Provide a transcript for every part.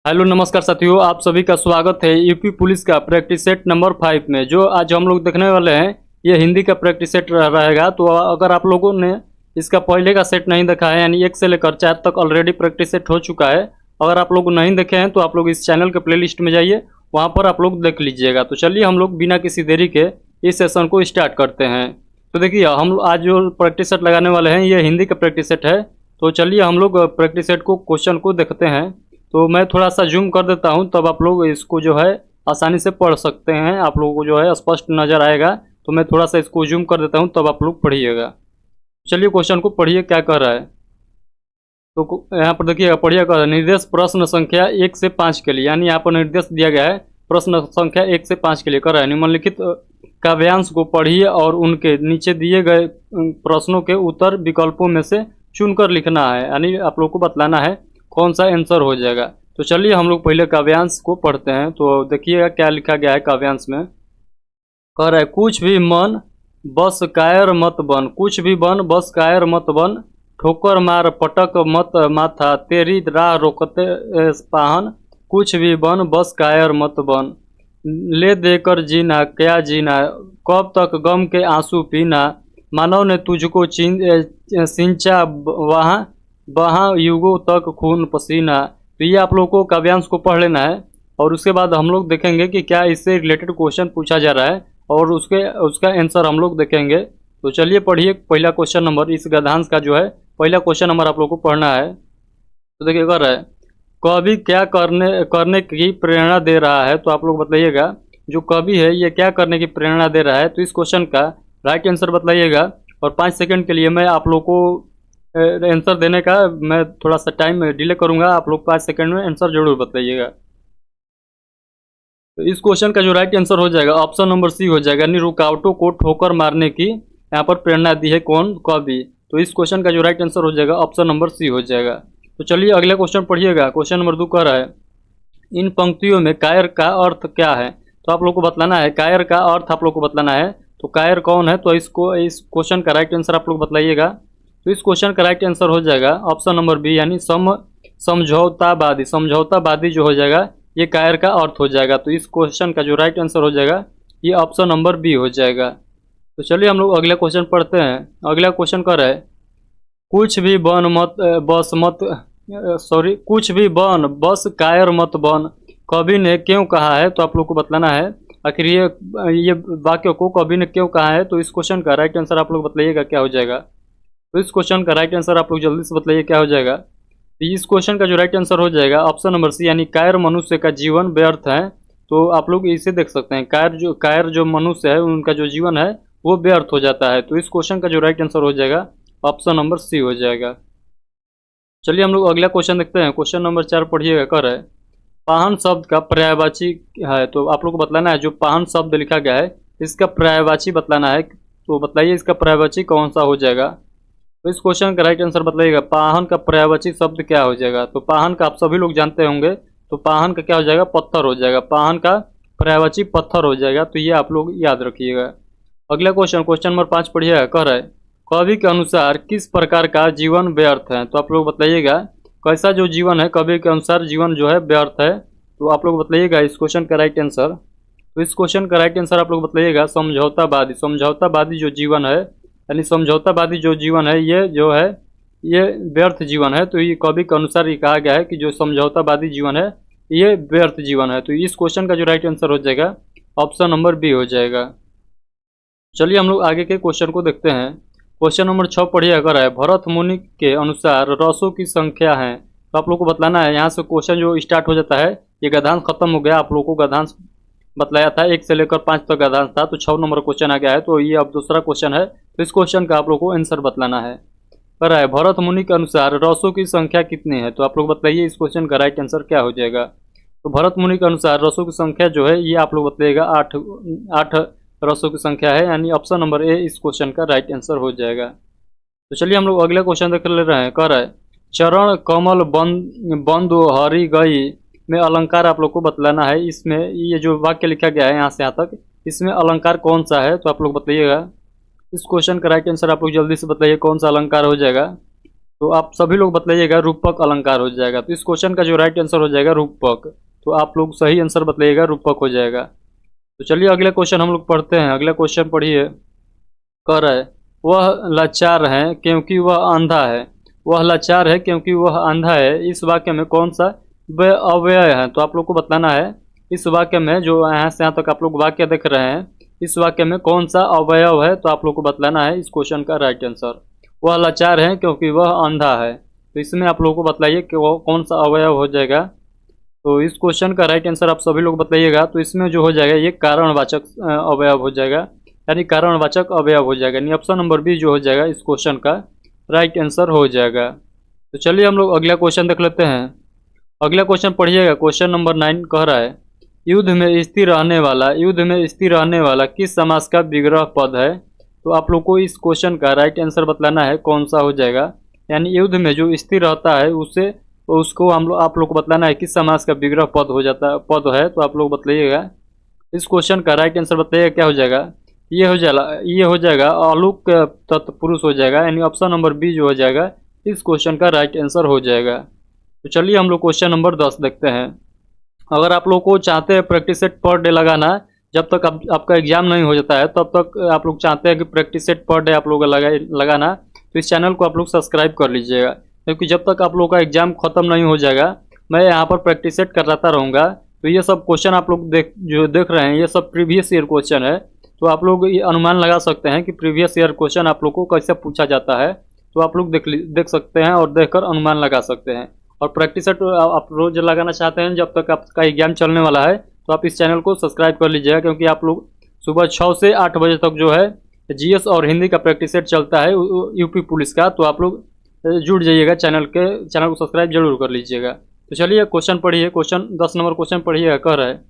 Hello नमस्कार साथियों, आप सभी का स्वागत है यूपी पुलिस का प्रैक्टिस सेट नंबर 5 में। जो आज हम लोग देखने वाले हैं ये हिंदी का प्रैक्टिस सेट रहेगा। तो अगर आप लोगों ने इसका पहले का सेट नहीं देखा है, यानी 1 से लेकर 4 तक ऑलरेडी प्रैक्टिस सेट हो चुका है। अगर आप लोग नहीं देखे हैं तो आप लोग इस चैनल के प्लेलिस्ट में जाइए, वहाँ पर आप लोग देख लीजिएगा। तो चलिए हम लोग बिना किसी देरी के इस सेशन को स्टार्ट करते हैं। तो देखिए, हम आज जो प्रैक्टिस सेट लगाने वाले हैं ये हिंदी का प्रैक्टिस सेट है। तो चलिए हम लोग प्रैक्टिस सेट को क्वेश्चन को देखते हैं। तो मैं थोड़ा सा जूम कर देता हूं, तब आप लोग इसको जो है आसानी से पढ़ सकते हैं। आप लोगों को जो है स्पष्ट नज़र आएगा। तो मैं थोड़ा सा इसको जूम कर देता हूं, तब आप लोग पढ़िएगा। चलिए क्वेश्चन को पढ़िए क्या कर रहा है। तो यहाँ पर देखिएगा, पढ़िए कर निर्देश प्रश्न संख्या 1 से 5 के लिए, यानी यहाँ पर निर्देश दिया गया है प्रश्न संख्या 1 से 5 के लिए कर रहा है। निम्नलिखित काव्यांश को पढ़िए और उनके नीचे दिए गए प्रश्नों के उत्तर विकल्पों में से चुनकर लिखना है, यानी आप लोग को बतलाना है कौन सा आंसर हो जाएगा। तो चलिए हम लोग पहले काव्यांश को पढ़ते हैं। तो देखिएगा क्या लिखा गया है काव्यांश में। कह रहा है, कुछ भी मन बस कायर मत बन, कुछ भी बन बस कायर मत बन, ठोकर मार पटक मत माथा, तेरी राह रोकते पाहन, कुछ भी बन बस कायर मत बन, ले देकर जीना क्या जीना, कब तक गम के आंसू पीना, मानव ने तुझको सिंचा वहाँ वहाँ युगों तक खून पसीना। तो ये आप लोगों को काव्यांश को पढ़ लेना है, और उसके बाद हम लोग देखेंगे कि क्या इससे रिलेटेड क्वेश्चन पूछा जा रहा है, और उसका आंसर हम लोग देखेंगे। तो चलिए पढ़िए पहला क्वेश्चन नंबर, इस गद्यांश का जो है पहला क्वेश्चन नंबर आप लोग को पढ़ना है। तो देखिए कर रहा है, कवि क्या करने की प्रेरणा दे रहा है। तो आप लोग बताइएगा जो कवि है ये क्या करने की प्रेरणा दे रहा है। तो इस क्वेश्चन का राइट आंसर बताइएगा, और 5 सेकंड के लिए मैं आप लोग को आंसर देने का मैं थोड़ा सा टाइम डिले करूंगा। आप लोग 5 सेकंड में आंसर जरूर बताइएगा। तो इस क्वेश्चन का जो राइट आंसर हो जाएगा ऑप्शन नंबर सी हो जाएगा, यानी रुकावटों को ठोकर मारने की यहाँ पर प्रेरणा दी है कौन, कवि। तो इस क्वेश्चन का जो राइट आंसर हो जाएगा ऑप्शन नंबर सी हो जाएगा। तो चलिए अगला क्वेश्चन पढ़िएगा। क्वेश्चन नंबर 2 कह रहा है, इन पंक्तियों में कायर का अर्थ क्या है। तो आप लोग को बतलाना है कायर का अर्थ, आप लोग को बतलाना है। तो कायर कौन है, तो इस क्वेश्चन का राइट आंसर आप लोग बतलाइएगा। तो इस क्वेश्चन का राइट आंसर हो जाएगा ऑप्शन नंबर बी, यानी समझौतावादी। समझौतावादी जो हो जाएगा ये कायर का अर्थ हो जाएगा। तो इस क्वेश्चन का जो राइट आंसर हो जाएगा ये ऑप्शन नंबर बी हो जाएगा। तो चलिए हम लोग अगला क्वेश्चन पढ़ते हैं। अगला क्वेश्चन कर रहा है, कुछ भी बन मत बस मत कुछ भी बन बस कायर मत बन, कवि ने क्यों कहा है। तो आप लोग को बतलाना है आखिर ये वाक्य को कवि ने क्यों कहा है। तो इस क्वेश्चन का राइट आंसर आप लोग बताइएगा क्या हो जाएगा। तो इस क्वेश्चन का राइट आंसर आप लोग जल्दी से बताइए क्या हो जाएगा। तो इस क्वेश्चन का जो राइट आंसर हो जाएगा ऑप्शन नंबर सी, यानी कायर मनुष्य का जीवन व्यर्थ है। तो आप लोग इसे देख सकते हैं, कायर जो मनुष्य है उनका जो जीवन है वो व्यर्थ हो जाता है। तो इस क्वेश्चन का जो राइट आंसर हो जाएगा ऑप्शन नंबर सी हो जाएगा। चलिए हम लोग अगला क्वेश्चन देखते हैं। क्वेश्चन नंबर 4 पढ़िएगा। कर है, पाहन शब्द का पर्यायवाची है। तो आप लोग को बतलाना है जो पाहन शब्द लिखा गया है इसका पर्यायवाची बतलाना है। तो बताइए इसका पर्यायवाची कौन सा हो जाएगा। तो इस क्वेश्चन का राइट आंसर बताइएगा, पाहन का पर्यायवाची शब्द क्या हो जाएगा। तो पाहन का आप सभी लोग जानते होंगे, तो पाहन का क्या हो जाएगा, पत्थर हो जाएगा। पाहन का पर्यायवाची पत्थर हो जाएगा। तो ये आप लोग याद रखिएगा। अगला क्वेश्चन, क्वेश्चन नंबर 5 पढ़िएगा। कह रहा है, कवि के अनुसार किस प्रकार का जीवन व्यर्थ है। तो आप लोग बताइएगा कैसा जो जीवन है कवि के अनुसार जीवन जो है व्यर्थ है। तो आप लोग बताइएगा इस क्वेश्चन का राइट आंसर। तो इस क्वेश्चन का राइट आंसर आप लोग बताइएगा समझौतावादी। समझौतावादी जो जीवन है, यानी समझौतावादी जो जीवन है ये जो है ये व्यर्थ जीवन है। तो ये कवि के अनुसार ये कहा गया है कि जो समझौतावादी जीवन है ये व्यर्थ जीवन है। तो इस क्वेश्चन का जो राइट आंसर हो जाएगा ऑप्शन नंबर बी हो जाएगा। चलिए हम लोग आगे के क्वेश्चन को देखते हैं। क्वेश्चन नंबर 6 पढ़िए। अगर है, भरत मुनि के अनुसार रसों की संख्या है। तो आप लोग को बतलाना है, यहाँ से क्वेश्चन जो स्टार्ट हो जाता है, ये गद्यांश खत्म हो गया। आप लोग को गद्यांश बतलाया था 1 से लेकर 5 तक गद्यांश था, तो 6 नंबर क्वेश्चन आ गया है। तो ये अब दूसरा क्वेश्चन है। तो इस क्वेश्चन का आप लोग को आंसर बतलाना है। कर रहा है, भरत मुनि के अनुसार रसों की संख्या कितनी है। तो आप लोग बताइए इस क्वेश्चन का राइट आंसर क्या हो जाएगा। तो भरत मुनि के अनुसार रसों की संख्या जो है ये आप लोग बताइएगा 8 रसों की संख्या है, यानी ऑप्शन नंबर ए इस क्वेश्चन का राइट आंसर हो जाएगा। तो चलिए हम लोग अगला क्वेश्चन देख ले रहे हैं। कह रहा है, चरण कमल बंदो हरि गई में अलंकार आप लोग को बतलाना है। इसमें ये जो वाक्य लिखा गया है यहाँ से यहाँ तक, इसमें अलंकार कौन सा है। तो आप लोग बताइएगा इस क्वेश्चन का राइट आंसर आप लोग जल्दी से बताइए कौन सा अलंकार हो जाएगा। तो आप सभी लोग बतलाइएगा रूपक अलंकार हो जाएगा। तो इस क्वेश्चन का जो राइट आंसर हो जाएगा रूपक। तो आप लोग सही आंसर बतलाइएगा, रूपक हो जाएगा। तो चलिए अगले क्वेश्चन हम लोग पढ़ते हैं। अगला क्वेश्चन पढ़िए। कह रहा है वह लाचार है क्योंकि वह अंधा है। वह लाचार है क्योंकि वह अंधा है, इस वाक्य में कौन सा अव्यय है? तो आप लोग को बताना है इस वाक्य में, जो यहाँ से यहाँ तक आप लोग वाक्य देख रहे हैं, इस वाक्य में कौन सा अवयव है? तो आप लोग को बतलाना है इस क्वेश्चन का राइट आंसर। वह लाचार है क्योंकि वह अंधा है, तो इसमें आप लोगों को बताइए कि वो कौन सा अवयव हो जाएगा। तो इस क्वेश्चन का राइट आंसर आप सभी लोग बताइएगा। तो इसमें जो हो जाएगा ये कारणवाचक अवयव हो जाएगा, यानी कारणवाचक अवयव हो जाएगा, यानी ऑप्शन नंबर बी जो हो जाएगा इस क्वेश्चन का राइट आंसर हो जाएगा। तो चलिए हम लोग अगला क्वेश्चन देख लेते हैं। अगला क्वेश्चन पढ़िएगा। क्वेश्चन नंबर 9 कह रहा है युद्ध में स्थिर रहने वाला किस समास का विग्रह पद है? तो आप लोग को इस क्वेश्चन का राइट आंसर बतलाना है कौन सा हो जाएगा, यानी युद्ध में जो स्थिर रहता है उसे उसको आप लोग को बतलाना है किस समास का विग्रह पद हो जाता पद है। तो आप लोग बतलाइएगा इस क्वेश्चन का राइट आंसर बताइएगा क्या हो जाएगा। ये हो जाएगा अलुक तत्पुरुष हो जाएगा, यानी ऑप्शन नंबर बी जो हो जाएगा इस क्वेश्चन का राइट आंसर हो जाएगा। तो चलिए हम लोग क्वेश्चन नंबर 10 देखते हैं। अगर आप लोग को चाहते हैं प्रैक्टिस सेट पर डे लगाना, जब तक आपका एग्जाम नहीं हो जाता है तब तक आप लोग चाहते हैं कि प्रैक्टिस सेट पर डे आप लोग लगाना, तो इस चैनल को आप लोग सब्सक्राइब कर लीजिएगा, क्योंकि जब तक आप लोग का एग्जाम खत्म नहीं हो जाएगा मैं यहाँ पर प्रैक्टिस सेट कराता रहूँगा। तो ये सब क्वेश्चन आप लोग जो देख रहे हैं ये सब प्रीवियस ईयर क्वेश्चन है। तो आप लोग ये अनुमान लगा सकते हैं कि प्रीवियस ईयर क्वेश्चन आप लोग को कैसे पूछा जाता है। तो आप लोग देख सकते हैं और देखकर अनुमान लगा सकते हैं। और प्रैक्टिस सेट आप रोज लगाना चाहते हैं जब तक आपका एग्जाम चलने वाला है, तो आप इस चैनल को सब्सक्राइब कर लीजिएगा, क्योंकि आप लोग सुबह 6 से 8 बजे तक जो है जीएस और हिंदी का प्रैक्टिस सेट चलता है यूपी पुलिस का। तो आप लोग जुड़ जाइएगा, चैनल को सब्सक्राइब जरूर कर लीजिएगा। तो चलिए क्वेश्चन पढ़िए। क्वेश्चन 10 नंबर क्वेश्चन पढ़िएगा। कह रहा है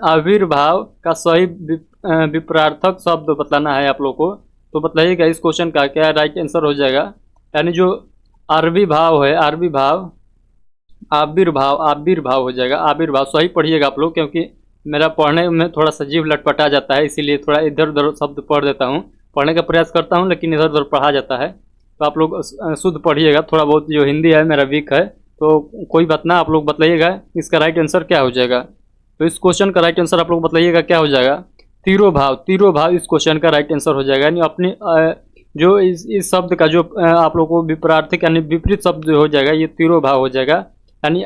आविर्भाव का सही विपरार्थक शब्द बतलाना है आप लोग को। तो बताइएगा इस क्वेश्चन का क्या राइट आंसर हो जाएगा, यानी जो आविर्भाव है आविर्भाव हो जाएगा। आविर्भाव सही पढ़िएगा आप लोग, क्योंकि मेरा पढ़ने में थोड़ा सा जीभ लटपटा जाता है, इसीलिए थोड़ा इधर उधर शब्द पढ़ देता हूँ। पढ़ने का प्रयास करता हूँ लेकिन इधर उधर पढ़ा जाता है। तो आप लोग शुद्ध पढ़िएगा। थोड़ा बहुत जो हिंदी है मेरा वीक है, तो कोई बात ना, आप लोग बतलाइएगा इसका राइट आंसर क्या हो जाएगा। तो इस क्वेश्चन का राइट आंसर आप लोग बतलाइएगा क्या हो जाएगा। तीरोभाव इस क्वेश्चन का राइट आंसर हो जाएगा, यानी अपने जो इस शब्द का जो आप लोग को विपरार्थिक यानी विपरीत शब्द हो जाएगा ये तीरोभाव हो जाएगा, यानी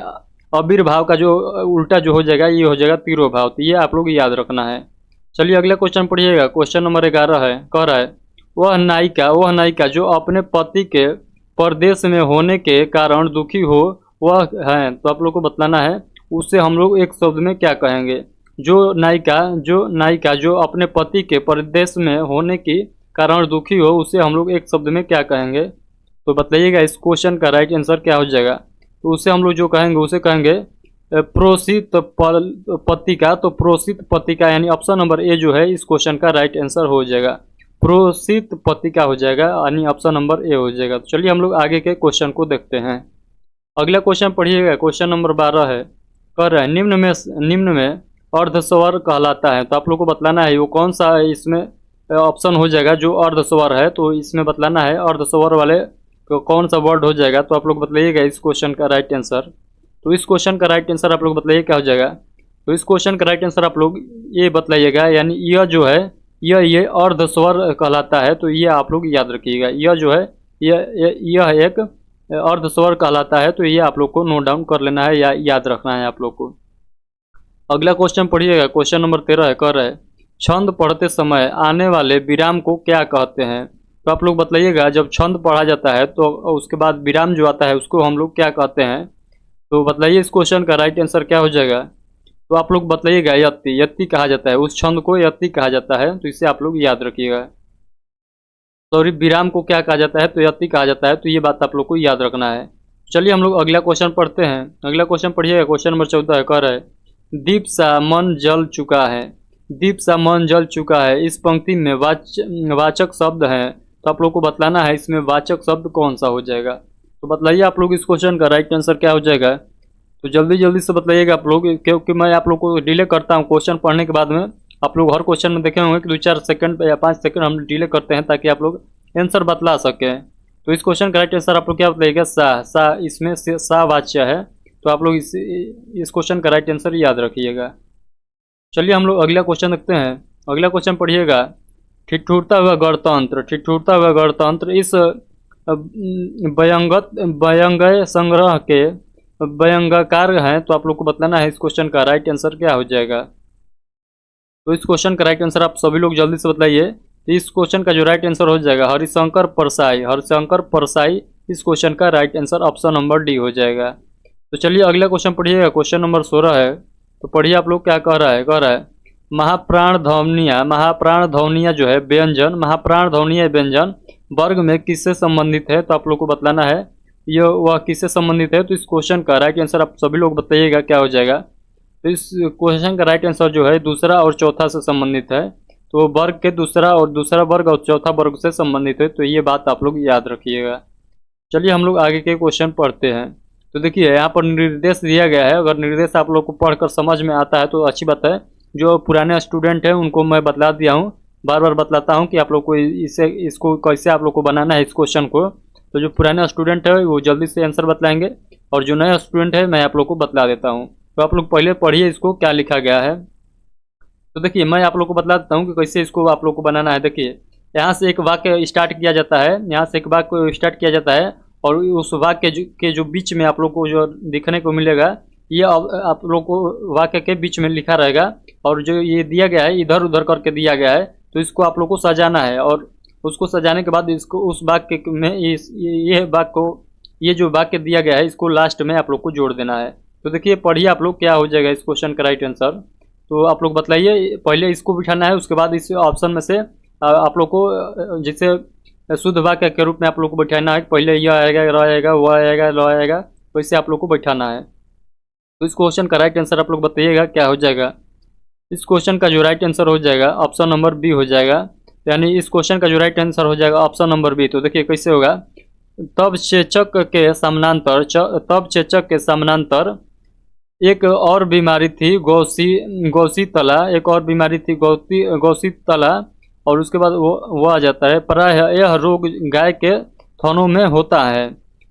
आविर्भाव का जो उल्टा जो हो जाएगा ये हो जाएगा तीरोभाव। तो ये आप लोग याद रखना है। चलिए अगला क्वेश्चन पढ़िएगा। क्वेश्चन नंबर 11 है। कह रहा है वह नायिका जो अपने पति के परदेश में होने के कारण दुखी हो वह है। तो आप लोग को बतलाना है उससे हम लोग एक शब्द में क्या कहेंगे। जो नायिका जो अपने पति के परदेश में होने के कारण दुखी हो उसे हम लोग एक शब्द में क्या कहेंगे। तो बताइएगा इस क्वेश्चन का राइट आंसर क्या हो जाएगा। तो उसे हम लोग जो कहेंगे उसे कहेंगे प्रोसित पत्रिका। तो प्रोसित पत्रिका यानी ऑप्शन नंबर ए जो है इस क्वेश्चन का राइट आंसर हो जाएगा। प्रोसित पत्रिका हो जाएगा, यानी ऑप्शन नंबर ए हो जाएगा। तो चलिए हम लोग आगे के क्वेश्चन को देखते हैं। अगला क्वेश्चन पढ़िएगा। क्वेश्चन नंबर 12 है। कह रहा है निम्न में अर्धस्वर कहलाता है। तो आप लोग को बतलाना है वो कौन सा इसमें ऑप्शन हो जाएगा जो अर्धस्वर है। तो इसमें बतलाना है अर्धस्वर वाले तो कौन सा वर्ड हो जाएगा। तो आप लोग बतलाइएगा इस क्वेश्चन का राइट आंसर। तो इस क्वेश्चन का राइट आंसर आप लोग बताइए क्या हो जाएगा। तो इस क्वेश्चन का राइट आंसर आप लोग ये बतलाइएगा, यानी यह जो है ये अर्धस्वर कहलाता है। तो ये आप लोग याद रखिएगा, यह जो है यह एक अर्धस्वर कहलाता है। तो ये आप लोग को नोट डाउन कर लेना है या याद रखना है आप लोग को। अगला क्वेश्चन पढ़िएगा। क्वेश्चन नंबर 13 है। कह रहा है छंद पढ़ते समय आने वाले विराम को क्या कहते हैं। तो आप लोग बतलाइएगा जब छंद पढ़ा जाता है तो उसके बाद विराम जो आता है उसको हम लोग क्या कहते हैं। तो बतलाइए इस क्वेश्चन का राइट आंसर क्या हो जाएगा। तो आप लोग बतलाइएगा यत्ती कहा जाता है, उस छंद को यत्ती कहा जाता है। तो इसे आप लोग याद रखिएगा। सॉरी, विराम को क्या कहा जाता है तो यत्ती कहा जाता है। तो ये बात आप लोग को याद रखना है। चलिए हम लोग अगला क्वेश्चन पढ़ते हैं। अगला क्वेश्चन पढ़िएगा। क्वेश्चन नंबर 14 है। कह रहा है दीप सा मन जल चुका है। दीप सा मन जल चुका है इस पंक्ति में वाचक शब्द है। तो आप लोग को बतलाना है इसमें वाचक शब्द कौन सा हो जाएगा। तो बतलाइए आप लोग इस क्वेश्चन का राइट आंसर क्या हो जाएगा। तो जल्दी से बतलाइएगा आप लोग, क्योंकि मैं आप लोग को डिले करता हूँ क्वेश्चन पढ़ने के बाद में आप लोग हर क्वेश्चन में देखे होंगे कि 2-4 सेकंड या 5 सेकंड हम डिले करते हैं ताकि आप लोग आंसर बतला सकें। तो इस क्वेश्चन का राइट आंसर आप लोग क्या बताइएगा? सा इसमें से सा वाच्य है, तो आप लोग इस क्वेश्चन का राइट आंसर याद रखिएगा। चलिए हम लोग अगला क्वेश्चन देखते हैं। अगला क्वेश्चन पढ़िएगा। ठिठुरता हुआ गणतंत्र, ठिठुरता हुआ गणतंत्र इस व्यंग्य संग्रह के व्यंग्यकार हैं, तो आप लोग को बताना है इस क्वेश्चन का राइट आंसर क्या हो जाएगा। तो इस क्वेश्चन का राइट आंसर आप सभी लोग जल्दी से बताइए। तो इस क्वेश्चन का जो राइट आंसर हो जाएगा हरिशंकर परसाई, हरिशंकर परसाई इस क्वेश्चन का right answer option number D हो जाएगा। तो चलिए अगला क्वेश्चन पढ़िएगा। क्वेश्चन नंबर 16 है, तो पढ़िए आप लोग क्या कह रहा है। कह रहा है महाप्राण ध्वनिया, महाप्राण ध्वनिया जो है व्यंजन, महाप्राण ध्वनिया व्यंजन वर्ग में किससे संबंधित है, तो आप लोग को बतलाना है यह वह किससे संबंधित है। तो इस क्वेश्चन का राइट आंसर आप सभी लोग बताइएगा क्या हो जाएगा। तो इस क्वेश्चन का राइट आंसर जो है दूसरा और चौथा से संबंधित है। तो वर्ग के दूसरा वर्ग और चौथा वर्ग से संबंधित है, तो ये बात आप लोग याद रखिएगा। चलिए हम लोग आगे के क्वेश्चन पढ़ते हैं। तो देखिए यहाँ पर निर्देश दिया गया है, अगर निर्देश आप लोग को पढ़कर समझ में आता है तो अच्छी बात है। जो पुराने स्टूडेंट हैं उनको मैं बतला दिया हूँ, बार बार बतलाता हूँ कि आप लोग को इसको कैसे आप लोग को बनाना है इस क्वेश्चन को। तो जो पुराने स्टूडेंट है वो जल्दी से आंसर बतलाएंगे, और जो नया स्टूडेंट है मैं आप लोग को बतला देता हूँ। तो आप लोग पहले पढ़िए इसको क्या लिखा गया है। तो देखिए मैं आप लोग को बतला देता हूँ कि कैसे इसको आप लोग को बनाना है। देखिए यहाँ से एक वाक्य स्टार्ट किया जाता है, यहाँ से एक वाक्य स्टार्ट किया जाता है, और उस वाक्य के जो बीच में आप लोग को जो दिखने को मिलेगा ये आप लोग को वाक्य के बीच में लिखा रहेगा, और जो ये दिया गया है इधर उधर करके दिया गया है, तो इसको आप लोग को सजाना है। और उसको सजाने के बाद इसको उस वाक्य में ये वाक्य को, ये जो वाक्य दिया गया है इसको लास्ट में आप लोग को जोड़ देना है। तो देखिए पढ़िए आप लोग क्या हो जाएगा इस क्वेश्चन का राइट आंसर। तो आप लोग बतलाइए, पहले इसको बिठाना है, उसके बाद इस ऑप्शन में से आप लोग को जिसे शुद्ध वाक्य के रूप में आप लोग को बैठाना है। पहले यह आएगा, र आएगा, व आएगा, ल आएगा, तो इसे आप लोग को बैठाना है। तो इस क्वेश्चन का राइट आंसर आप लोग बताइएगा क्या हो जाएगा। इस क्वेश्चन का जो राइट आंसर हो जाएगा ऑप्शन नंबर बी हो जाएगा, यानी इस क्वेश्चन का जो राइट आंसर हो जाएगा ऑप्शन नंबर बी। तो देखिए कैसे होगा। तब चेचक के समानांतर एक और बीमारी थी गौसीतला, एक और बीमारी थी गौसीतला, और उसके बाद वो आ जाता है प्राय यह रोग गाय के थनों में होता है।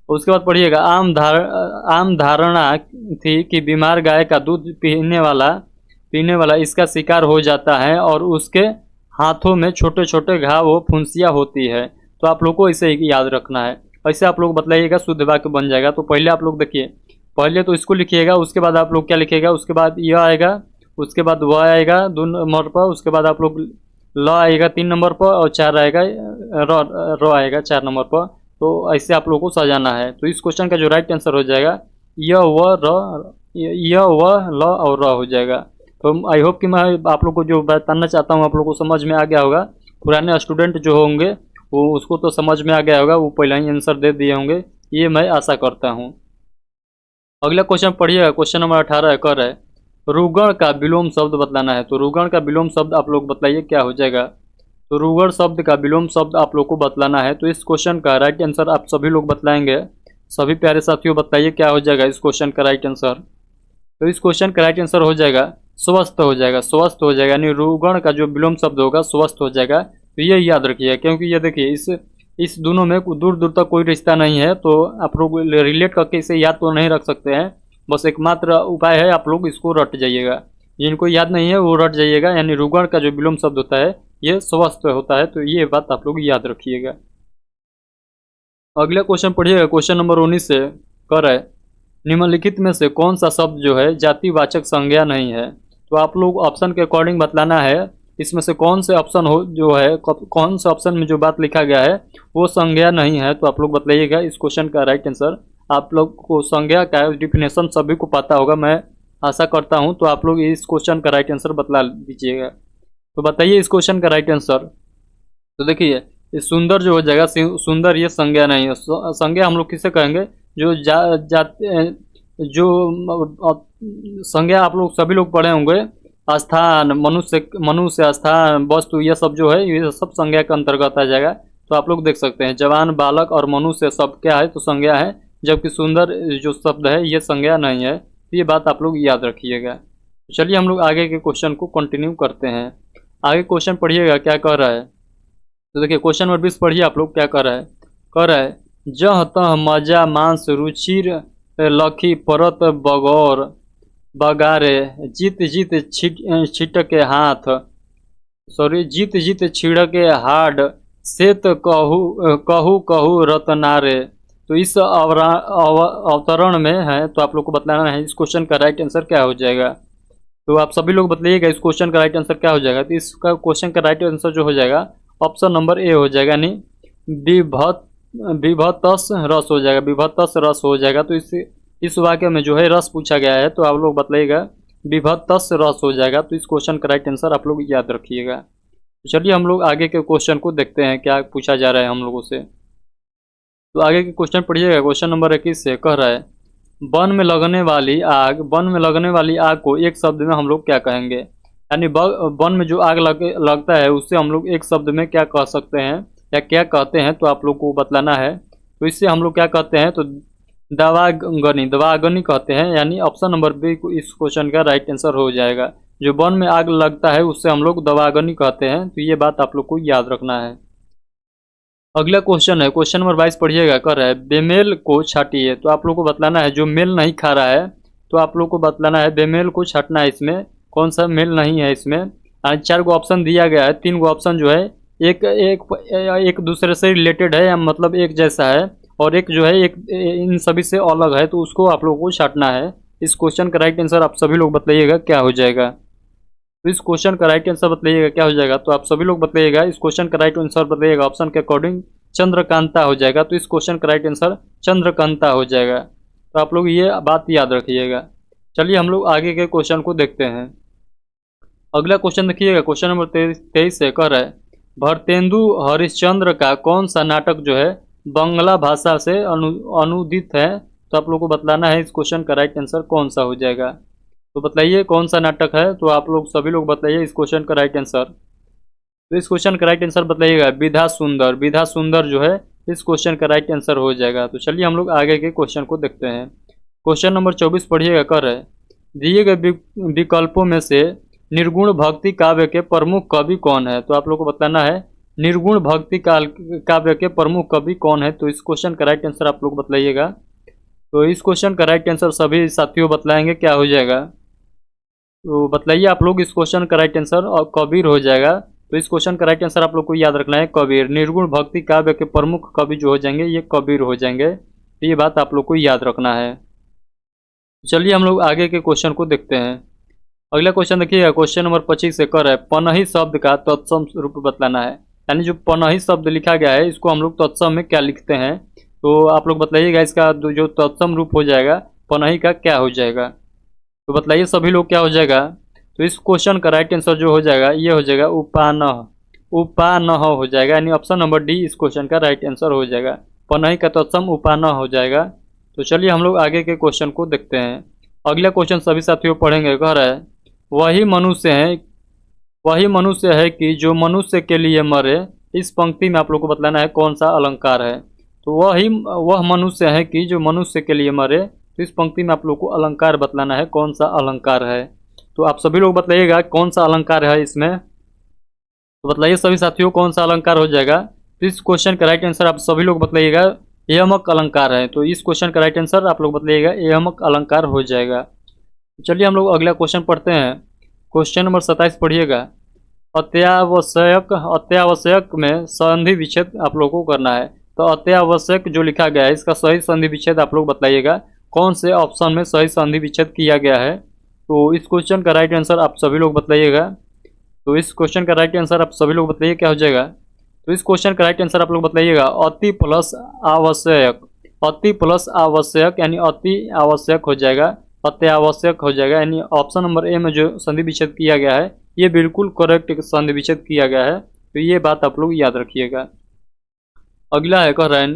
उसके बाद पढ़िएगा आम धारणा थी कि बीमार गाय का दूध पीने वाला इसका शिकार हो जाता है और उसके हाथों में छोटे छोटे घाव व फुंसियाँ होती है। तो आप लोग को इसे याद रखना है, ऐसे आप लोग बतलाइएगा, शुद्ध वाक्य बन जाएगा। तो पहले आप लोग देखिए, पहले तो इसको लिखिएगा, उसके बाद आप लोग क्या लिखिएगा, उसके बाद यह आएगा, उसके बाद वह आएगा 2 नंबर पर, उसके बाद आप लोग ल आएगा 3 नंबर पर, और 4 आएगा र आएगा 4 नंबर पर। तो ऐसे आप लोग को सजाना है। तो इस क्वेश्चन का जो राइट आंसर हो जाएगा यह व ल और र हो जाएगा। तो आई होप कि मैं आप लोग को जो बताना चाहता हूँ आप लोग को समझ में आ गया होगा। पुराने स्टूडेंट जो होंगे वो उसको तो समझ में आ गया होगा, वो पहले ही आंसर दे दिए होंगे, ये मैं आशा करता हूँ। अगला क्वेश्चन पढ़िएगा। क्वेश्चन नंबर 18 कर है रुगण का विलोम शब्द बतलाना है। तो रुगण का विलोम शब्द आप लोग बताइए क्या हो जाएगा। तो रुगण शब्द का विलोम शब्द आप लोग को बतलाना है। तो इस क्वेश्चन का राइट आंसर आप सभी लोग बतलाएंगे। सभी प्यारे साथियों बताइए क्या हो जाएगा इस क्वेश्चन का राइट आंसर। तो इस क्वेश्चन का राइट आंसर हो जाएगा स्वस्थ हो जाएगा, स्वस्थ हो जाएगा, यानी रुगण का जो विलोम शब्द होगा स्वस्थ हो जाएगा। तो ये याद रखिए, क्योंकि ये देखिए इस दोनों में दूर दूर तक कोई रिश्ता नहीं है, तो आप लोग रिलेट करके इसे याद तो नहीं रख सकते हैं। बस एकमात्र उपाय है आप लोग इसको रट जाइएगा, जिनको याद नहीं है वो रट जाइएगा। यानी रुगण का जो विलोम शब्द होता है ये स्वस्थ होता है, तो ये बात आप लोग याद रखिएगा। अगला क्वेश्चन पढ़िएगा। क्वेश्चन नंबर 19 से कर है निम्नलिखित में से कौन सा शब्द जो है जातिवाचक संज्ञा नहीं है। तो आप लोग ऑप्शन के अकॉर्डिंग बतलाना है इसमें से कौन से ऑप्शन हो जो है, कौन से ऑप्शन में जो बात लिखा गया है वो संज्ञा नहीं है। तो आप लोग बतलाइएगा इस क्वेश्चन का राइट आंसर। आप लोग को संज्ञा का डिफिनेशन सभी को पता होगा, मैं आशा करता हूं। तो आप लोग इस क्वेश्चन का राइट आंसर बतला दीजिएगा। तो बताइए इस क्वेश्चन का राइट आंसर। तो देखिए सुंदर जो हो जाएगा, सुंदर ये संज्ञा नहीं है। संज्ञा हम लोग किसे कहेंगे, जो जो संज्ञा आप लोग सभी लोग पढ़े होंगे, स्थान, मनुष्य, स्थान, वस्तु, ये सब जो है ये सब संज्ञा के अंतर्गत आ जाएगा। तो आप लोग देख सकते हैं जवान, बालक और मनुष्य सब क्या है, तो संज्ञा है, जबकि सुंदर जो शब्द है ये संज्ञा नहीं है। तो ये बात आप लोग याद रखिएगा। चलिए हम लोग आगे के क्वेश्चन को कंटिन्यू करते हैं। आगे क्वेश्चन पढ़िएगा क्या कह रहा है। तो देखिए क्वेश्चन नंबर 20 पढ़िए आप लोग क्या कह रहा है। कह रहा है जह तह मजा मांस रुचिर लखी परत बगौर बगारे जीत जीत छिटके हाथ, सॉरी जीत जीत छिड़के हाड से तो कहू कहू कहू रतनारे। तो इस अवतरण में है, तो आप लोग को बताना है इस क्वेश्चन का राइट आंसर क्या हो जाएगा। तो आप सभी लोग बताइएगा इस क्वेश्चन का राइट आंसर क्या हो जाएगा। तो इसका क्वेश्चन का राइट आंसर जो हो जाएगा ऑप्शन नंबर ए हो जाएगा, यानी विभत विभतस रस हो जाएगा, विभतस रस हो जाएगा। तो इस वाक्य में जो है रस पूछा गया है, तो आप लोग बताइएगा विभतस रस हो जाएगा। तो इस क्वेश्चन का राइट आंसर आप लोग याद रखिएगा। तो चलिए हम लोग आगे के क्वेश्चन को देखते हैं क्या पूछा जा रहा है हम लोगों से। तो आगे के क्वेश्चन पढ़िएगा। क्वेश्चन नंबर 21 से कह रहा है वन में लगने वाली आग, वन में लगने वाली आग को एक शब्द में हम लोग क्या कहेंगे। यानी वन में जो आग लगता है उससे हम लोग एक शब्द में क्या कह सकते हैं या क्या कहते हैं, तो आप लोग को बतलाना है। तो इससे हम लोग क्या कहते हैं, तो दवागनी, दवागनी कहते हैं। यानी ऑप्शन नंबर बी इस क्वेश्चन का राइट आंसर हो जाएगा। जो वन में आग लगता है उससे हम लोग दवागनी कहते हैं। तो ये बात आप लोग को याद रखना है। अगला क्वेश्चन है क्वेश्चन नंबर 22 पढ़िएगा। कर रहा है बेमेल को छाटिए। तो आप लोग को बतलाना है जो मेल नहीं खा रहा है, तो आप लोग को बतलाना है बेमेल को छाटना है। इसमें कौन सा मेल नहीं है इसमें। 4 गो ऑप्शन दिया गया है, 3 गो ऑप्शन जो है एक एक एक दूसरे से रिलेटेड है, या मतलब एक जैसा है, और एक जो है एक इन सभी से अलग है। तो उसको आप लोगों को छाटना है। इस क्वेश्चन का राइट आंसर आप सभी लोग बताइएगा क्या हो जाएगा। तो इस क्वेश्चन का राइट आंसर बताइएगा क्या हो जाएगा। तो आप सभी लोग बताइएगा इस क्वेश्चन का राइट आंसर बताइएगा। ऑप्शन के अकॉर्डिंग चंद्रकांता हो जाएगा। तो इस क्वेश्चन का राइट आंसर चंद्रकांता हो जाएगा। तो आप लोग ये बात याद रखिएगा। चलिए हम लोग आगे के क्वेश्चन को देखते हैं। अगला क्वेश्चन देखिएगा। क्वेश्चन नंबर 23 से कह रहा है भारतेंदु हरिश्चंद्र का कौन सा नाटक जो है बांग्ला भाषा से अनुदित है। तो आप लोग को बतलाना है इस क्वेश्चन का राइट आंसर कौन सा हो जाएगा। तो बताइए कौन सा नाटक है। तो आप लोग सभी लोग बताइए इस क्वेश्चन का राइट आंसर। तो इस क्वेश्चन का राइट आंसर बताइएगा विधा सुंदर। विधा सुंदर जो है इस क्वेश्चन का राइट आंसर हो जाएगा। तो चलिए हम लोग आगे के क्वेश्चन को देखते हैं। क्वेश्चन नंबर 24 पढ़िएगा। कर रहे दिए गए विकल्पों में से निर्गुण भक्ति काव्य के प्रमुख कवि कौन है। तो आप लोग को बताना है निर्गुण भक्ति काव्य के प्रमुख कवि कौन है। तो इस क्वेश्चन का राइट आंसर आप लोग बताइएगा। तो इस क्वेश्चन का राइट आंसर सभी साथियों बतलाएंगे क्या हो जाएगा। तो बतलाइए आप लोग इस क्वेश्चन का राइट आंसर, और कबीर हो जाएगा। तो इस क्वेश्चन का राइट आंसर आप लोग को याद रखना है कबीर। निर्गुण भक्ति काव्य के प्रमुख कवि जो हो जाएंगे ये कबीर हो जाएंगे। तो ये बात आप लोग को याद रखना है। चलिए हम लोग आगे के क्वेश्चन को देखते हैं। अगला क्वेश्चन देखिएगा। क्वेश्चन नंबर 25 से कर है पनही शब्द का तत्सम रूप बतलाना है। यानी जो पनही शब्द लिखा गया है इसको हम लोग तत्सम में क्या लिखते हैं। तो आप लोग बताइएगा इसका जो तत्सम रूप हो जाएगा पनही का क्या हो जाएगा। तो बताइए सभी लोग क्या हो जाएगा। तो इस क्वेश्चन का राइट आंसर जो हो जाएगा ये हो जाएगा उपानह। उपानह हो जाएगा, यानी ऑप्शन नंबर डी इस क्वेश्चन का राइट आंसर हो जाएगा। पनही का तत्सम उपानह हो जाएगा। तो चलिए हम लोग आगे के क्वेश्चन को देखते हैं। अगला क्वेश्चन सभी साथियों पढ़ेंगे। कह रहा है वही मनुष्य है कि जो मनुष्य के लिए मरे। इस पंक्ति में आप लोग को बतलाना है कौन सा अलंकार है। तो वह मनुष्य है कि जो मनुष्य के लिए मरे। तो इस पंक्ति में आप लोग को अलंकार बतलाना है कौन सा अलंकार है। तो आप सभी लोग बताइएगा कौन सा अलंकार है इसमें। तो बताइए सभी साथियों कौन सा अलंकार हो जाएगा। तो इस क्वेश्चन का राइट आंसर आप सभी लोग बताइएगा एयमक अलंकार है। तो इस क्वेश्चन का राइट आंसर आप लोग बताइएगा एयमक अलंकार हो जाएगा। चलिए हम लोग अगला क्वेश्चन पढ़ते हैं। क्वेश्चन नंबर 27 पढ़िएगा। अत्यावश्यक में संधि विच्छेद आप लोगों को करना है। तो अत्यावश्यक जो लिखा गया है इसका सही संधि विच्छेद आप लोग बताइएगा कौन से ऑप्शन में सही संधि विच्छेद किया गया है। तो इस क्वेश्चन का राइट आंसर आप सभी लोग बताइएगा। तो इस क्वेश्चन का राइट आंसर आप सभी लोग बताइए क्या हो जाएगा। तो इस क्वेश्चन का राइट आंसर आप लोग बताइएगा अति प्लस आवश्यक। अति प्लस आवश्यक यानी अति आवश्यक हो जाएगा, अत्यावश्यक हो जाएगा। यानी ऑप्शन नंबर ए में जो संधि विच्छेद किया गया है ये बिल्कुल करेक्ट संधि विच्छेद किया गया है। तो ये बात आप लोग याद रखिएगा। अगला है कह रहा है,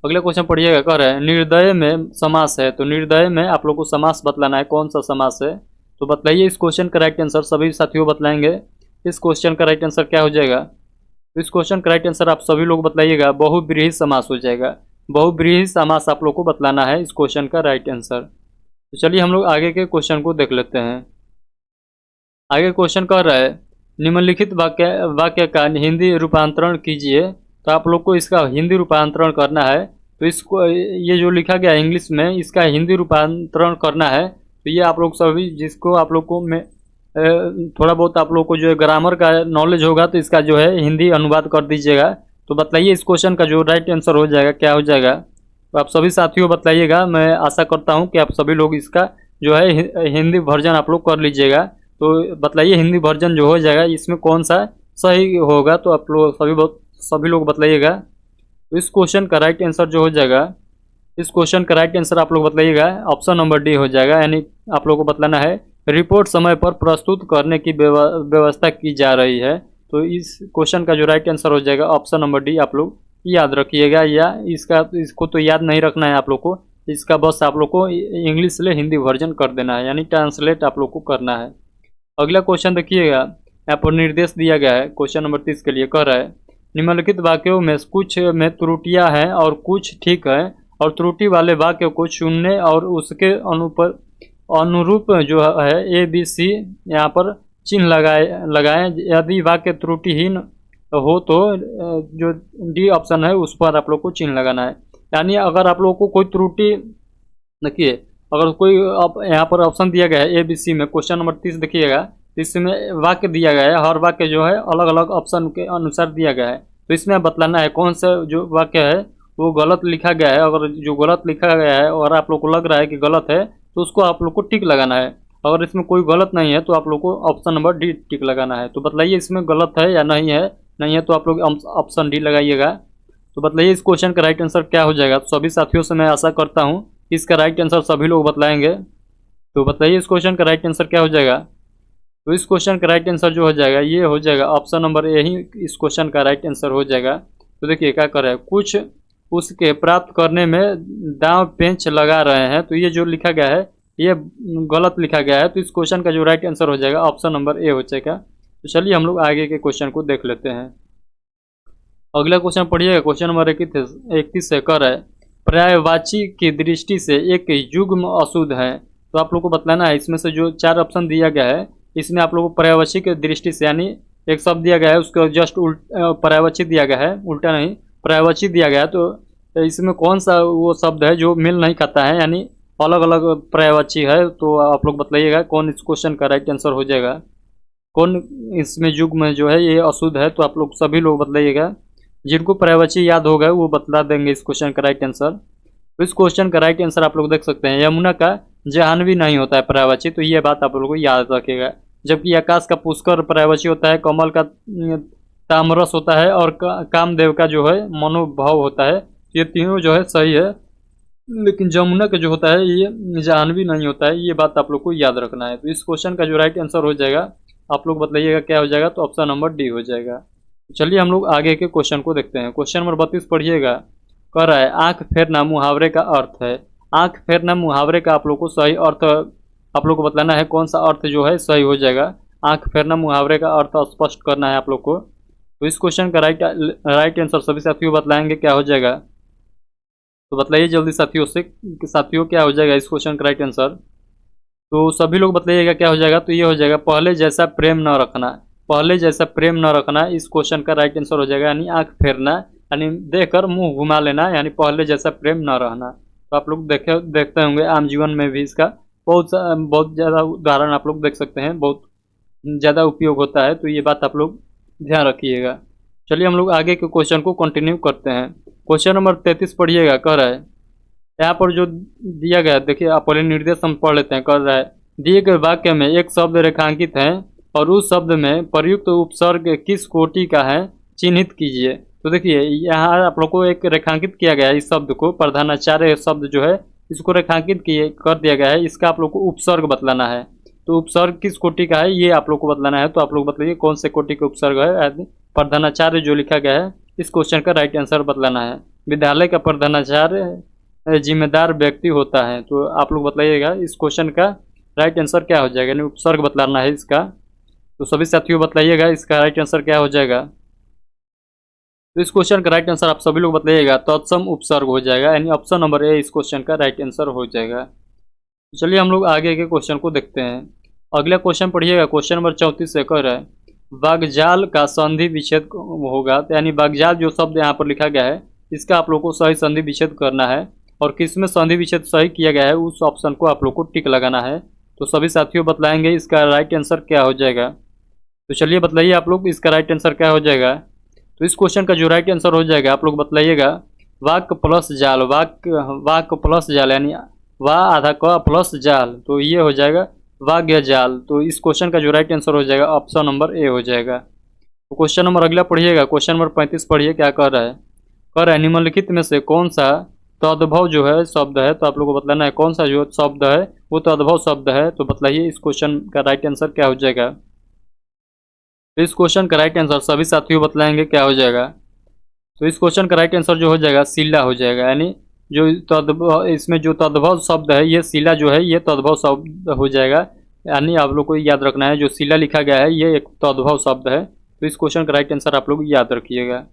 अगला क्वेश्चन पढ़िएगा। कह रहा है निर्दय में समास है। तो निर्दय में आप लोग को समास बतलाना है कौन सा समास है। तो बताइए इस क्वेश्चन का राइट आंसर सभी साथियों बताएंगे। इस क्वेश्चन का राइट आंसर क्या हो जाएगा। तो इस क्वेश्चन का राइट आंसर आप सभी लोग बताइएगा बहुब्रीहि समास हो जाएगा। बहुब्रीहि समास आप लोग को बतलाना है इस क्वेश्चन का राइट आंसर। तो चलिए हम लोग आगे के क्वेश्चन को देख लेते हैं। आगे क्वेश्चन कह रहा है निम्नलिखित वाक्य वाक्य का हिंदी रूपांतरण कीजिए। तो आप लोग को इसका हिंदी रूपांतरण करना है। तो इसको ये जो लिखा गया है इंग्लिश में, इसका हिंदी रूपांतरण करना है। तो ये आप लोग सभी जिसको आप लोग को में थोड़ा बहुत आप लोग को जो है ग्रामर का नॉलेज होगा तो इसका जो है हिंदी अनुवाद कर दीजिएगा। तो बताइए इस क्वेश्चन का जो राइट आंसर हो जाएगा क्या हो जाएगा। तो आप सभी साथियों बताइएगा। मैं आशा करता हूँ कि आप सभी लोग इसका जो है हिंदी वर्जन आप लोग कर लीजिएगा। तो बताइए हिंदी वर्जन जो हो जाएगा इसमें कौन सा सही होगा। तो आप लोग सभी लोग बताइएगा। तो इस क्वेश्चन का राइट आंसर जो हो जाएगा, इस क्वेश्चन का राइट आंसर आप लोग बताइएगा ऑप्शन नंबर डी हो जाएगा। यानी आप लोग को बताना है रिपोर्ट समय पर प्रस्तुत करने की व्यवस्था की जा रही है। तो इस क्वेश्चन का जो राइट आंसर हो जाएगा ऑप्शन नंबर डी आप लोग याद रखिएगा। या इसको तो याद नहीं रखना है आप लोग को, इसका बस आप लोग को इंग्लिश से हिंदी वर्जन कर देना है, यानी ट्रांसलेट आप लोग को करना है। अगला क्वेश्चन देखिएगा, यहाँ पर निर्देश दिया गया है क्वेश्चन नंबर 30 के लिए। कह रहा है निम्नलिखित वाक्यों में कुछ में त्रुटियां हैं और कुछ ठीक है, और त्रुटि वाले वाक्य को चुनने और उसके अनुरूप जो है ए बी सी यहाँ पर चिन्ह लगाएं। यदि वाक्य त्रुटिहीन हो तो जो डी ऑप्शन है उस पर आप लोग को चिन्ह लगाना है। यानी अगर आप लोग को कोई त्रुटि, देखिए अगर कोई यहाँ पर ऑप्शन दिया गया है ए बी सी में, क्वेश्चन नंबर 30 देखिएगा, इसमें वाक्य दिया गया है, हर वाक्य जो है अलग अलग ऑप्शन के अनुसार दिया गया है। तो इसमें बतलाना है कौन सा जो वाक्य है वो गलत लिखा गया है। अगर जो गलत लिखा गया है और आप लोग को लग रहा है कि गलत है तो उसको आप लोग को टिक लगाना है। अगर इसमें कोई गलत नहीं है तो आप लोग को ऑप्शन नंबर डी टिक लगाना है। तो बताइए इसमें गलत है या नहीं है। नहीं है तो आप लोग ऑप्शन डी लगाइएगा। तो बताइए इस क्वेश्चन का राइट आंसर क्या हो जाएगा। तो सभी साथियों से मैं आशा करता हूँ इसका राइट आंसर सभी लोग बतलाएंगे। तो बताइए इस क्वेश्चन का राइट आंसर क्या हो जाएगा। तो इस क्वेश्चन का राइट आंसर जो हो जाएगा ये हो जाएगा ऑप्शन नंबर ए ही इस क्वेश्चन का राइट आंसर हो जाएगा। तो देखिए क्या कर रहा है, कुछ उसके प्राप्त करने में दांव पेंच लगा रहे हैं। तो ये जो लिखा गया है ये गलत लिखा गया है। तो इस क्वेश्चन का जो राइट आंसर हो जाएगा ऑप्शन नंबर ए हो जाएगा। तो चलिए हम लोग आगे के क्वेश्चन को देख लेते हैं। अगला क्वेश्चन पढ़िएगा, क्वेश्चन नंबर 31 से कर है पर्यायवाची की दृष्टि से एक युग्म अशुद्ध है। तो आप लोग को बतलाना है इसमें से जो 4 ऑप्शन दिया गया है इसमें आप लोग को पर्यायवाची की दृष्टि से, यानी एक शब्द दिया गया है उसको जस्ट पर्यायवाची दिया गया है, उल्टा नहीं पर्यायवाची दिया गया है। तो इसमें कौन सा वो शब्द है जो मेल नहीं खाता है, यानी अलग अलग पर्यायवाची है। तो आप लोग बताइएगा कौन इस क्वेश्चन का राइट आंसर हो जाएगा, कौन इसमें युग्म जो है ये अशुद्ध है। तो आप लोग सभी लोग बताइएगा, जिनको पर्यायवाची याद होगा वो बतला देंगे इस क्वेश्चन का राइट आंसर। तो इस क्वेश्चन का राइट आंसर आप लोग देख सकते हैं, यमुना का जाह्नवी नहीं होता है पर्यायवाची। तो ये बात आप लोग को याद रखिएगा। जबकि आकाश का पुष्कर पर्यायवाची होता है, कमल का तामरस होता है, और कामदेव का जो है मनोभाव होता है। ये तीनों जो है सही है, लेकिन जमुना का जो होता है ये जाह्नवी नहीं होता है। ये बात आप लोग को याद रखना है। तो इस क्वेश्चन का जो राइट आंसर हो जाएगा आप लोग बताइएगा क्या हो जाएगा। तो ऑप्शन नंबर डी हो जाएगा। चलिए हम लोग आगे के क्वेश्चन को देखते हैं। क्वेश्चन नंबर 32 पढ़िएगा, कह रहा है आंख फेरना मुहावरे का अर्थ है। आंख फेरना मुहावरे का आप लोग को सही अर्थ आप लोग को बतलाना है, कौन सा अर्थ जो है सही हो जाएगा। आंख फेरना मुहावरे का अर्थ स्पष्ट करना है आप लोग को। तो इस क्वेश्चन का राइट आंसर सभी साथियों बतलाएंगे क्या हो जाएगा। तो बताइए जल्दी साथियों क्या हो जाएगा इस क्वेश्चन का राइट आंसर। तो सभी लोग बताइएगा क्या हो जाएगा। तो ये हो जाएगा पहले जैसा प्रेम न रखना। पहले जैसा प्रेम न रखना इस क्वेश्चन का राइट आंसर हो जाएगा, यानी आंख फेरना यानी देखकर मुंह घुमा लेना, यानी पहले जैसा प्रेम न रहना। तो आप लोग देखते होंगे आम जीवन में भी इसका बहुत ज़्यादा उदाहरण आप लोग देख सकते हैं, बहुत ज़्यादा उपयोग होता है। तो ये बात आप लोग ध्यान रखिएगा। चलिए हम लोग आगे के क्वेश्चन को कंटिन्यू करते हैं। क्वेश्चन नंबर 33 पढ़िएगा, कह रहा है यहाँ पर जो दिया गया देखिए, आप पहले निर्देश हम पढ़ लेते हैं। कर रहा है दिए गए वाक्य में एक शब्द रेखांकित है और उस शब्द में प्रयुक्त उपसर्ग किस कोटि का है चिन्हित कीजिए। तो देखिए यहाँ आप लोग को एक रेखांकित किया गया है, इस शब्द को प्रधानाचार्य शब्द जो है इसको रेखांकित कर दिया गया है। इसका आप लोग को उपसर्ग बतलाना है। तो उपसर्ग किस कोटि का है ये आप लोग को बतलाना है। तो आप लोग बताइए कौन से कोटि का उपसर्ग है। प्रधानाचार्य जो लिखा गया है इस क्वेश्चन का राइट आंसर बतलाना है। विद्यालय का प्रधानाचार्य जिम्मेदार व्यक्ति होता है। तो आप लोग बताइएगा इस क्वेश्चन का राइट आंसर क्या हो जाएगा, यानी उपसर्ग बतलाना है इसका। तो सभी साथियों बताइएगा इसका राइट आंसर क्या हो जाएगा। तो इस क्वेश्चन का राइट आंसर आप सभी लोग बताइएगा तत्सम उपसर्ग हो जाएगा, यानी ऑप्शन नंबर ए इस क्वेश्चन का राइट आंसर हो जाएगा। तो चलिए हम लोग आगे के क्वेश्चन को देखते हैं। अगला क्वेश्चन पढ़िएगा, क्वेश्चन नंबर 34 से कह रहा है वागजाल का संधि विच्छेद होगा। तो यानी वागजाल जो शब्द यहाँ पर लिखा गया है इसका आप लोग को सही संधि विच्छेद करना है, और किसमें संधि विच्छेद सही किया गया है उस ऑप्शन को आप लोग को टिक लगाना है। तो सभी साथियों बतलाएंगे इसका राइट आंसर क्या हो जाएगा। तो चलिए बतलाइए आप लोग इसका राइट आंसर क्या हो जाएगा। तो इस क्वेश्चन का जो राइट आंसर हो जाएगा आप लोग बतलाइएगा, वाक प्लस जाल, वाक प्लस जाल यानी वाह आधा क प्लस जाल, तो ये हो जाएगा वाग्य जाल। तो इस क्वेश्चन का जो राइट आंसर हो जाएगा ऑप्शन नंबर ए हो जाएगा। तो क्वेश्चन नंबर अगला पढ़िएगा, क्वेश्चन नंबर 35 पढ़िए क्या कह रहा है। कह रहा है निम्नलिखित में से कौन सा तद्भव जो है शब्द है, तो आप लोगों को बतलाना है कौन सा जो शब्द है वो तद्भव शब्द है। तो बतलाइए इस क्वेश्चन का राइट आंसर क्या हो जाएगा। तो इस क्वेश्चन का राइट आंसर सभी साथियों बतलाएंगे क्या हो जाएगा। तो इस क्वेश्चन का राइट आंसर जो हो जाएगा शिला हो जाएगा, यानी जो तद्भव इसमें जो तद्भव शब्द है ये शिला जो है ये तद्भव शब्द हो जाएगा। यानी आप लोग को याद रखना है जो शिला लिखा गया है ये एक तद्भव शब्द है। तो इस क्वेश्चन का राइट आंसर आप लोग याद रखिएगा।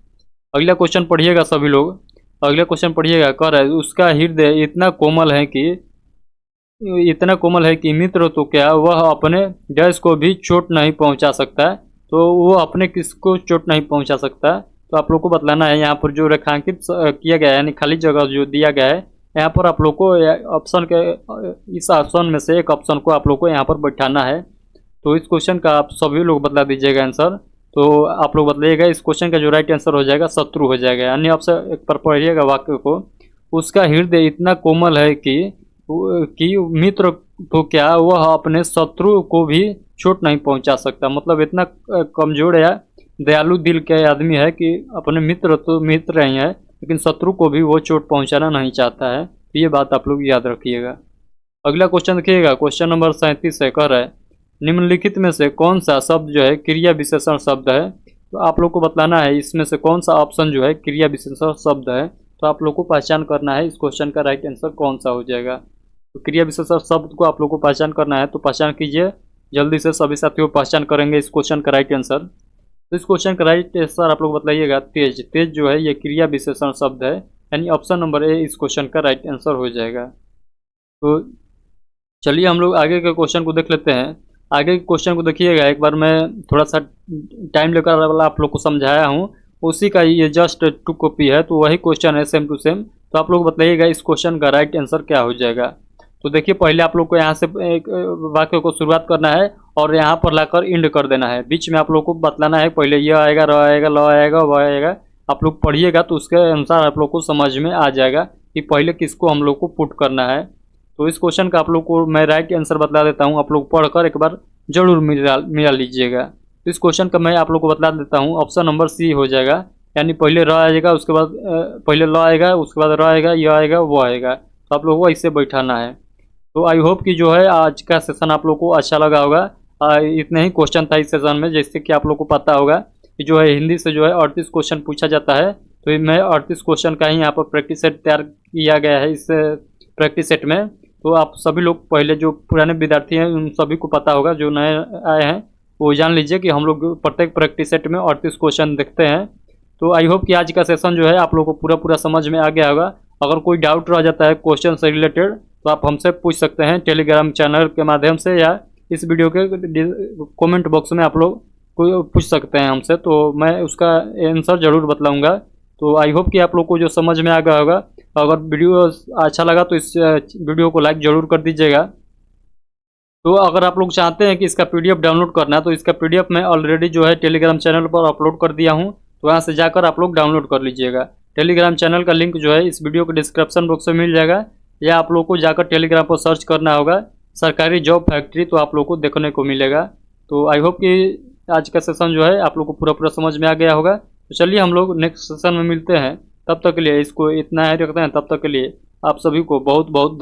अगला क्वेश्चन पढ़िएगा सभी लोग, अगला क्वेश्चन पढ़िएगा। कह रहा है उसका हृदय इतना कोमल है कि मित्र तो क्या वह अपने डैश को भी चोट नहीं पहुंचा सकता है। तो वो अपने किसको चोट नहीं पहुंचा सकता। तो आप लोग को बतलाना है यहाँ पर जो रेखांकित किया गया है यानी खाली जगह जो दिया गया है यहाँ पर आप लोग को ऑप्शन के इस ऑप्शन में से एक ऑप्शन को आप लोग को यहाँ पर बैठाना है। तो इस क्वेश्चन का आप सभी लोग बतला दीजिएगा आंसर। तो आप लोग बतलाइएगा इस क्वेश्चन का जो राइट आंसर हो जाएगा शत्रु हो जाएगा। यानी आपसे एक पर पढ़िएगा वाक्य को, उसका हृदय इतना कोमल है कि मित्र तो क्या वह अपने शत्रु को भी चोट नहीं पहुंचा सकता। मतलब इतना कमजोर या दयालु दिल के आदमी है कि अपने मित्र तो मित्र ही है लेकिन शत्रु को भी वो चोट पहुंचाना नहीं चाहता है। तो ये बात आप लोग याद रखिएगा। अगला क्वेश्चन देखिएगा, क्वेश्चन नंबर 37 है। कह रहा है निम्नलिखित में से कौन सा शब्द जो है क्रिया विशेषण शब्द है। तो आप लोग को बतलाना है इसमें से कौन सा ऑप्शन जो है क्रिया विशेषण शब्द है। तो आप लोग को पहचान करना है इस क्वेश्चन का राइट आंसर कौन सा हो जाएगा। तो क्रिया विशेषण शब्द को आप लोग को पहचान करना है, तो पहचान कीजिए जल्दी से, सभी साथियों पहचान करेंगे इस क्वेश्चन का राइट आंसर। तो इस क्वेश्चन का राइट आंसर आप लोग बताइएगा तेज। तेज जो है ये क्रिया विशेषण शब्द है, यानी ऑप्शन नंबर ए इस क्वेश्चन का राइट आंसर हो जाएगा। तो चलिए हम लोग आगे के क्वेश्चन को देख लेते हैं। आगे के क्वेश्चन को देखिएगा, एक बार मैं थोड़ा सा टाइम लेकर आप लोग को समझाया हूँ, उसी का ये जस्ट 2 कॉपी है, तो वही क्वेश्चन है सेम टू सेम। तो आप लोग बताइएगा इस क्वेश्चन का राइट आंसर क्या हो जाएगा। तो देखिए पहले आप लोग को यहाँ से एक वाक्य को शुरुआत करना है और यहाँ पर लाकर एंड कर देना है। बीच में आप लोग को बतलाना है पहले ये आएगा, र आएगा, ल आएगा, व आएगा। आप लोग पढ़िएगा तो उसके अनुसार आप लोग को समझ में आ जाएगा कि पहले किसको हम लोग को पुट करना है। तो इस क्वेश्चन का आप लोग को मैं राइट आंसर बतला देता हूँ, आप लोग पढ़कर एक बार जरूर मिला लीजिएगा। तो इस क्वेश्चन का मैं आप लोग को बतला देता हूँ, ऑप्शन नंबर सी हो जाएगा। यानी पहले र आएगा, उसके बाद पहले ल आएगा, उसके बाद र आएगा, य आएगा, वो आएगा। तो आप लोग को इससे बैठाना है। तो आई होप कि जो है आज का सेशन आप लोग को अच्छा लगा होगा। इतने ही क्वेश्चन था इस सेशन में, जैसे कि आप लोग को पता होगा कि जो है हिंदी से जो है 38 क्वेश्चन पूछा जाता है। तो मैं 38 क्वेश्चन का ही यहाँ पर प्रैक्टिस सेट तैयार किया गया है इस प्रैक्टिस सेट में। तो आप सभी लोग पहले जो पुराने विद्यार्थी हैं उन सभी को पता होगा, जो नए आए हैं वो जान लीजिए कि हम लोग प्रत्येक प्रैक्टिस सेट में 38 क्वेश्चन देखते हैं। तो आई होप कि आज का सेशन जो है आप लोग को पूरा समझ में आ गया होगा। अगर कोई डाउट रह जाता है क्वेश्चन से रिलेटेड तो आप हमसे पूछ सकते हैं टेलीग्राम चैनल के माध्यम से, या इस वीडियो के कमेंट बॉक्स में आप लोग को पूछ सकते हैं हमसे, तो मैं उसका आंसर ज़रूर बतलाऊंगा। तो आई होप कि आप लोग को जो समझ में आ गया होगा। अगर वीडियो अच्छा लगा तो इस वीडियो को लाइक ज़रूर कर दीजिएगा। तो अगर आप लोग चाहते हैं कि इसका PDF डाउनलोड करना है तो इसका PDF मैं ऑलरेडी जो है टेलीग्राम चैनल पर अपलोड कर दिया हूँ, तो वहाँ से जाकर आप लोग डाउनलोड कर लीजिएगा। टेलीग्राम चैनल का लिंक जो है इस वीडियो के डिस्क्रिप्शन बॉक्स में मिल जाएगा, या आप लोग को जाकर टेलीग्राम पर सर्च करना होगा सरकारी जॉब फैक्ट्री, तो आप लोग को देखने को मिलेगा। तो आई होप कि आज का सेशन जो है आप लोग को पूरा समझ में आ गया होगा। तो चलिए हम लोग नेक्स्ट सेशन में मिलते हैं, तब तक के लिए इसको इतना ही रखते हैं। तब तक के लिए आप सभी को बहुत बहुत